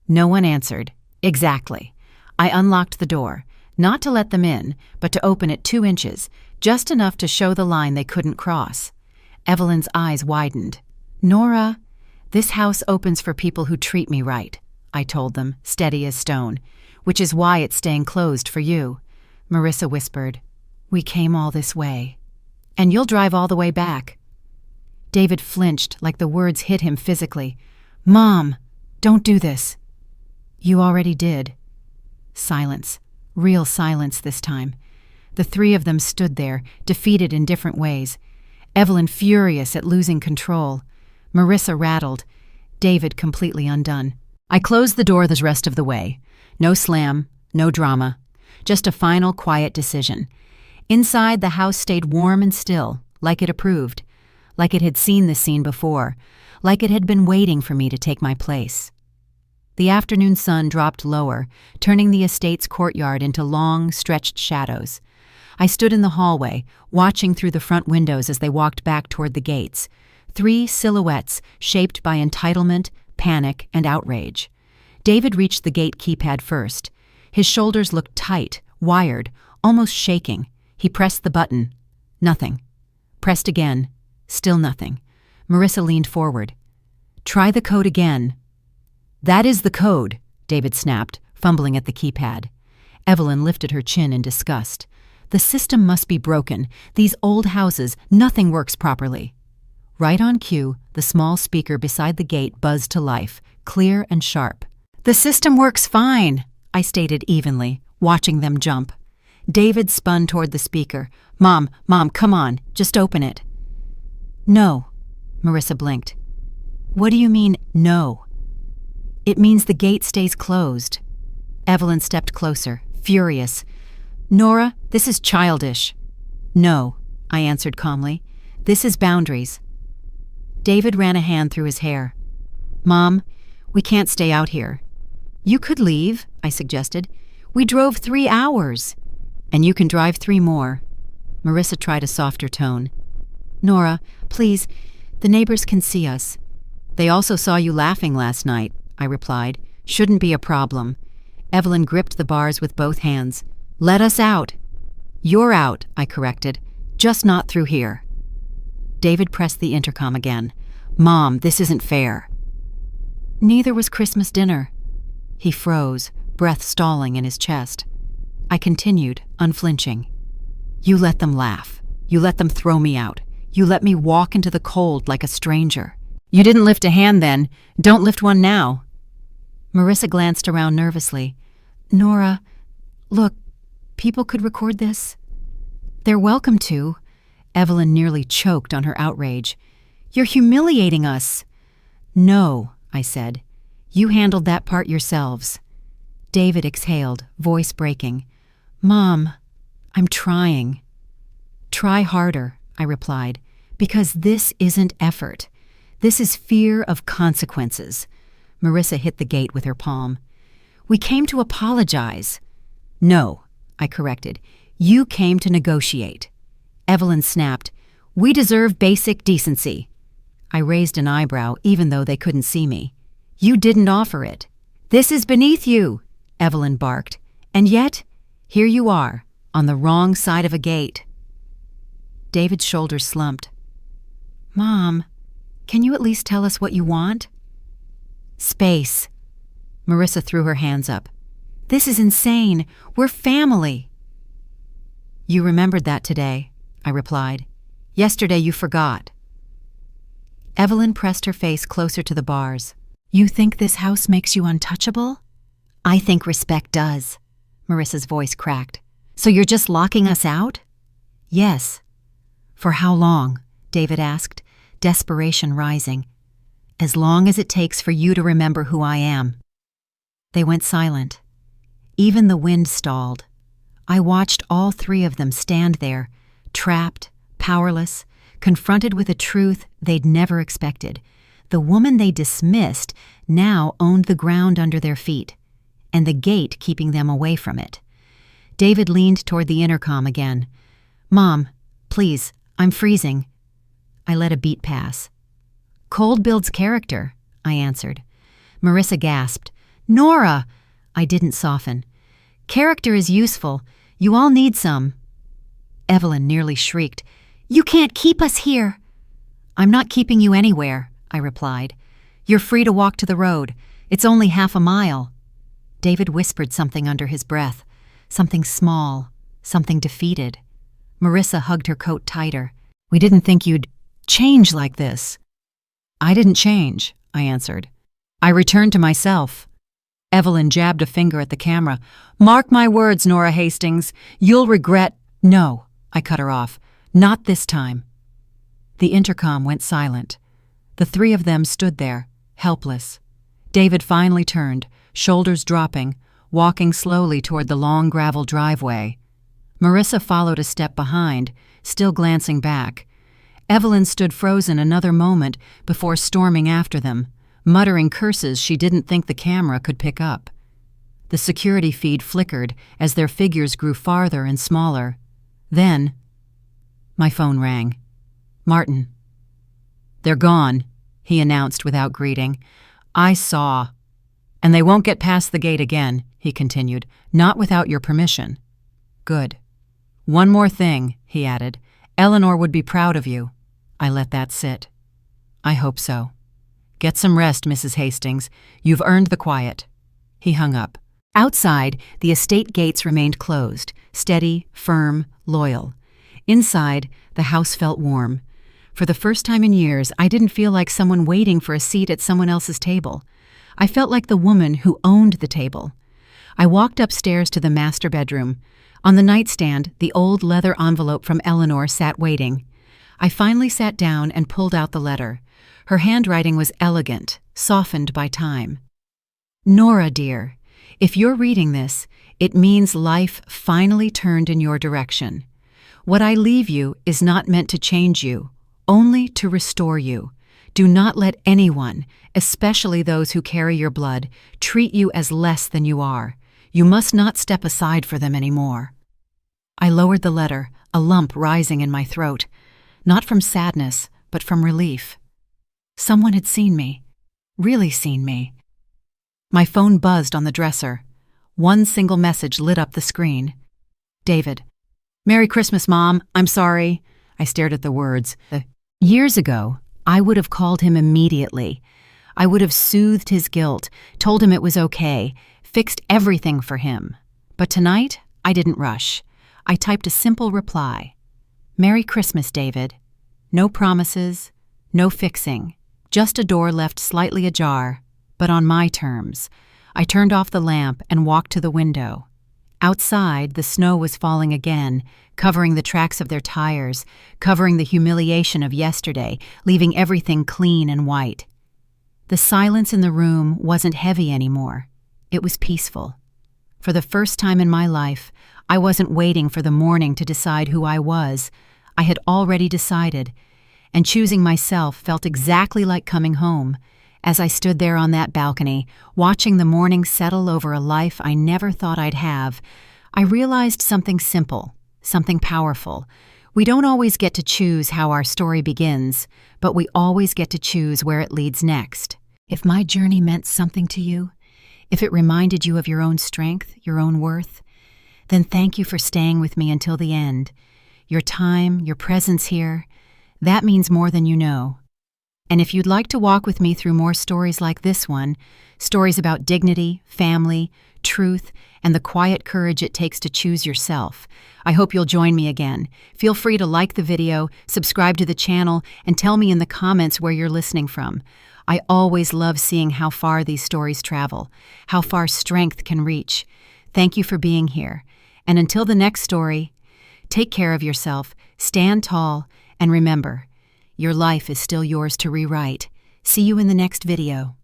No one answered. Exactly. I unlocked the door, not to let them in, but to open it 2 inches, just enough to show the line they couldn't cross. Evelyn's eyes widened. "Nora, this house opens for people who treat me right," I told them, steady as stone, "which is why it's staying closed for you." Marissa whispered, "We came all this way. And you'll drive all the way back." David flinched like the words hit him physically. "Mom, don't do this." "You already did." Silence. Real silence this time. The 3 of them stood there, defeated in different ways. Evelyn furious at losing control. Marissa rattled. David completely undone. I closed the door the rest of the way. No slam, no drama. Just a final, quiet decision. Inside, the house stayed warm and still, like it approved. Like it had seen this scene before. Like it had been waiting for me to take my place. The afternoon sun dropped lower, turning the estate's courtyard into long, stretched shadows. I stood in the hallway, watching through the front windows as they walked back toward the gates. 3 silhouettes shaped by entitlement, panic, and outrage. David reached the gate keypad first. His shoulders looked tight, wired, almost shaking. He pressed the button. Nothing. Pressed again. Still nothing. Marissa leaned forward. "Try the code again." "That is the code," David snapped, fumbling at the keypad. Evelyn lifted her chin in disgust. "The system must be broken. These old houses, nothing works properly." Right on cue, the small speaker beside the gate buzzed to life, clear and sharp. "The system works fine," I stated evenly, watching them jump. David spun toward the speaker. Mom, come on, just open it." "No," Marissa blinked. "What do you mean, no?" "It means the gate stays closed." Evelyn stepped closer, furious. "Nora, this is childish." "No," I answered calmly. "This is boundaries." David ran a hand through his hair. "Mom, we can't stay out here." "You could leave," I suggested. "We drove 3 hours." "And you can drive 3 more." Marissa tried a softer tone. "Nora, please, the neighbors can see us." "They also saw you laughing last night," I replied. "Shouldn't be a problem." Evelyn gripped the bars with both hands. "Let us out." "You're out," I corrected. "Just not through here." David pressed the intercom again. "Mom, this isn't fair." "Neither was Christmas dinner." He froze, breath stalling in his chest. I continued, unflinching. "You let them laugh. You let them throw me out. You let me walk into the cold like a stranger. You didn't lift a hand then. Don't lift one now." Marissa glanced around nervously. "Nora, look, people could record this." "They're welcome to." Evelyn nearly choked on her outrage. "You're humiliating us." "No," I said. "You handled that part yourselves." David exhaled, voice breaking. "Mom, I'm trying." "Try harder," I replied, "because this isn't effort. This is fear of consequences." Marissa hit the gate with her palm. "We came to apologize." "No," I corrected. "You came to negotiate." Evelyn snapped. "We deserve basic decency." I raised an eyebrow, even though they couldn't see me. "You didn't offer it." "This is beneath you," Evelyn barked. "And yet, here you are, on the wrong side of a gate." David's shoulders slumped. "Mom, can you at least tell us what you want?" "Space." Marissa threw her hands up. "This is insane. We're family." "You remembered that today," I replied. "Yesterday you forgot." Evelyn pressed her face closer to the bars. "You think this house makes you untouchable?" "I think respect does." Marissa's voice cracked. "So you're just locking us out?" "Yes." "For how long?" David asked, desperation rising. "As long as it takes for you to remember who I am." They went silent. Even the wind stalled. I watched all 3 of them stand there, trapped, powerless, confronted with a truth they'd never expected. The woman they dismissed now owned the ground under their feet, and the gate keeping them away from it. David leaned toward the intercom again. "Mom, please, I'm freezing." I let a beat pass. "Cold builds character," I answered. Marissa gasped. "Nora!" I didn't soften. "Character is useful. You all need some." Evelyn nearly shrieked. "You can't keep us here." "I'm not keeping you anywhere," I replied. "You're free to walk to the road. It's only half a mile." David whispered something under his breath, something small, something defeated. Marissa hugged her coat tighter. "We didn't think you'd change like this." "I didn't change," I answered. "I returned to myself." Evelyn jabbed a finger at the camera. "Mark my words, Nora Hastings. You'll regret—" "No," I cut her off. "Not this time." The intercom went silent. The 3 of them stood there, helpless. David finally turned, shoulders dropping, walking slowly toward the long gravel driveway. Marissa followed a step behind, still glancing back. Evelyn stood frozen another moment before storming after them, muttering curses she didn't think the camera could pick up. The security feed flickered as their figures grew farther and smaller. Then, my phone rang. "Martin." "They're gone," he announced without greeting. "I saw. And they won't get past the gate again," he continued, "not without your permission." "Good. One more thing," he added. "Eleanor would be proud of you." I let that sit. "I hope so. Get some rest, Mrs. Hastings. You've earned the quiet." He hung up. Outside, the estate gates remained closed, steady, firm, loyal. Inside, the house felt warm. For the first time in years, I didn't feel like someone waiting for a seat at someone else's table. I felt like the woman who owned the table. I walked upstairs to the master bedroom. On the nightstand, the old leather envelope from Eleanor sat waiting. I finally sat down and pulled out the letter. Her handwriting was elegant, softened by time. "Nora, dear, if you're reading this, it means life finally turned in your direction. What I leave you is not meant to change you, only to restore you. Do not let anyone, especially those who carry your blood, treat you as less than you are. You must not step aside for them anymore." I lowered the letter, a lump rising in my throat, not from sadness, but from relief. Someone had seen me, really seen me. My phone buzzed on the dresser. One single message lit up the screen. "David. Merry Christmas, Mom. I'm sorry." I stared at the words. Years ago, I would have called him immediately. I would have soothed his guilt, told him it was okay, fixed everything for him. But tonight, I didn't rush. I typed a simple reply. "Merry Christmas, David. No promises, no fixing, just a door left slightly ajar, but on my terms." I turned off the lamp and walked to the window. Outside, the snow was falling again, covering the tracks of their tires, covering the humiliation of yesterday, leaving everything clean and white. The silence in the room wasn't heavy anymore. It was peaceful. For the first time in my life, I wasn't waiting for the morning to decide who I was. I had already decided, and choosing myself felt exactly like coming home. As I stood there on that balcony, watching the morning settle over a life I never thought I'd have, I realized something simple, something powerful. We don't always get to choose how our story begins, but we always get to choose where it leads next. If my journey meant something to you, if it reminded you of your own strength, your own worth, then thank you for staying with me until the end. Your time, your presence here, that means more than you know. And if you'd like to walk with me through more stories like this one, stories about dignity, family, truth, and the quiet courage it takes to choose yourself, I hope you'll join me again. Feel free to like the video, subscribe to the channel, and tell me in the comments where you're listening from. I always love seeing how far these stories travel, how far strength can reach. Thank you for being here. And until the next story, take care of yourself, stand tall, and remember, your life is still yours to rewrite. See you in the next video.